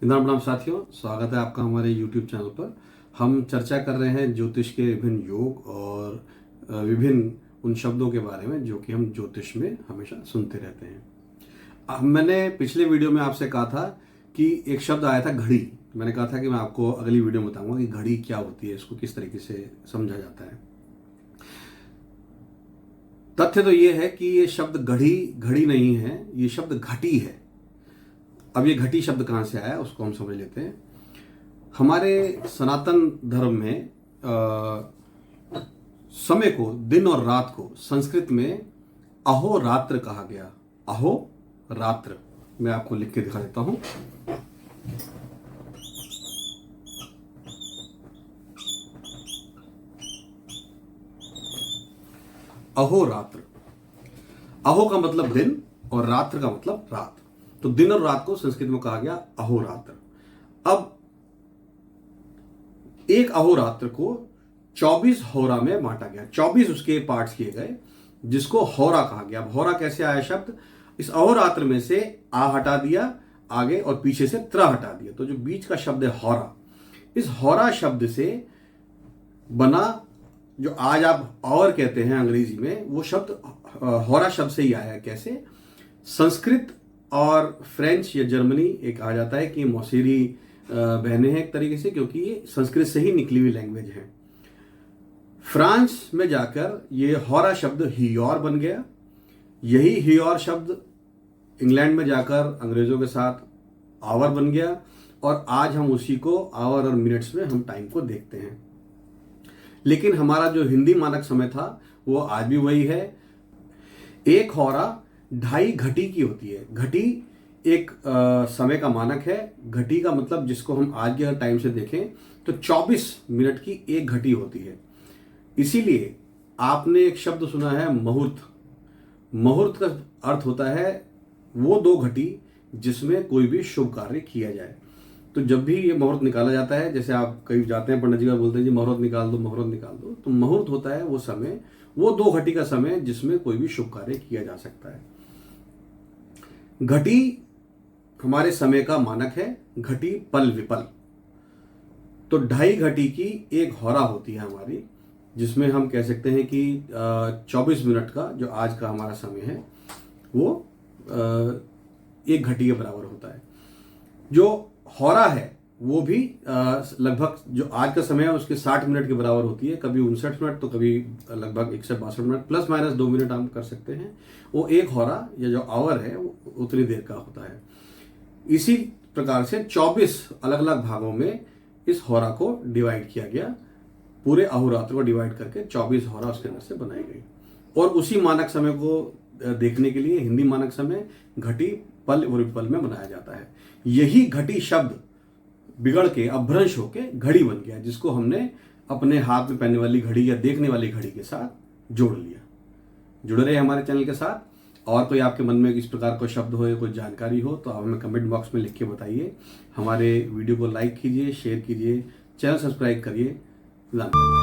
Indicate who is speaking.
Speaker 1: राम राम साथियों, स्वागत है आपका हमारे YouTube चैनल पर। हम चर्चा कर रहे हैं ज्योतिष के विभिन्न योग और विभिन्न उन शब्दों के बारे में जो कि हम ज्योतिष में हमेशा सुनते रहते हैं। मैंने पिछले वीडियो में आपसे कहा था कि एक शब्द आया था घड़ी। मैंने कहा था कि मैं आपको अगली वीडियो में बताऊंगा कि घड़ी क्या होती है, इसको किस तरीके से समझा जाता है। तथ्य तो ये है कि ये शब्द घड़ी नहीं है, ये शब्द घटी है। अब ये घटी शब्द कहां से आया उसको हम समझ लेते हैं। हमारे सनातन धर्म में समय को, दिन और रात को संस्कृत में अहोरात्र कहा गया। अहोरात्र मैं आपको लिख के दिखा देता हूं। अहोरात्र, अहो का मतलब दिन और रात्र का मतलब रात। तो दिन और रात को संस्कृत में कहा गया अहोरात्र। अब एक अहोरात्र को 24 होरा में बांटा गया, 24 उसके पार्ट्स किए गए, जिसको होरा कहा गया। अब होरा कैसे आया शब्द? इस अहोरात्र में से आ हटा दिया आगे और पीछे से त्र हटा दिया, तो जो बीच का शब्द है होरा, इस होरा शब्द से बना, जो आज आप और कहते हैं अंग्रेजी में, वो शब्द होरा शब्द से ही आया। कैसे? संस्कृत और फ्रेंच या जर्मनी एक आ जाता है कि मौसेरी बहनें हैं एक तरीके से, क्योंकि ये संस्कृत से ही निकली हुई लैंग्वेज है। फ्रांस में जाकर ये होरा शब्द हियोर बन गया। यही हियोर शब्द इंग्लैंड में जाकर अंग्रेजों के साथ आवर बन गया, और आज हम उसी को आवर और मिनट्स में हम टाइम को देखते हैं। लेकिन हमारा जो हिंदी मानक समय था वो आज भी वही है। एक होरा 2.5 घटी की होती है। घटी एक समय का मानक है। घटी का मतलब, जिसको हम आज के टाइम से देखें तो 24 मिनट की एक घटी होती है। इसीलिए आपने एक शब्द सुना है मुहूर्त। मुहूर्त का अर्थ होता है वो 2 घटी जिसमें कोई भी शुभ कार्य किया जाए। तो जब भी ये मुहूर्त निकाला जाता है, जैसे आप कहीं जाते हैं, पंडित जी का बोलते हैं जी मुहूर्त निकाल दो, मुहूर्त निकाल दो, तो मुहूर्त होता है वो समय, वो 2 घटी का समय जिसमें कोई भी शुभ कार्य किया जा सकता है। घटी हमारे समय का मानक है। घटी पल विपल, तो 2.5 घटी की एक होरा होती है हमारी, जिसमें हम कह सकते हैं कि 24 मिनट का जो आज का हमारा समय है वो 1 घटी के बराबर होता है। जो होरा है वो भी लगभग जो आज का समय है उसके 60 मिनट के बराबर होती है। कभी 59 मिनट, तो कभी लगभग 162 मिनट, प्लस माइनस 2 मिनट हम कर सकते हैं। वो एक होरा या जो आवर है वो उतनी देर का होता है। इसी प्रकार से 24 अलग अलग भागों में इस होरा को डिवाइड किया गया। पूरे अहोरात्र को डिवाइड करके 24 होरा उसके अंदर से बनाई गई। और उसी मानक समय को देखने के लिए हिंदी मानक समय घटी पल और विपल में बनाया जाता है। यही घटी शब्द बिगड़ के अपभ्रंश होके घड़ी बन गया, जिसको हमने अपने हाथ में पहनने वाली घड़ी या देखने वाली घड़ी के साथ जोड़ लिया। जुड़े रहे हमारे चैनल के साथ। और कोई आपके मन में इस प्रकार कोई शब्द हो या कोई जानकारी हो तो आप हमें कमेंट बॉक्स में लिख के बताइए। हमारे वीडियो को लाइक कीजिए, शेयर कीजिए, चैनल सब्सक्राइब करिए। धन्यवाद।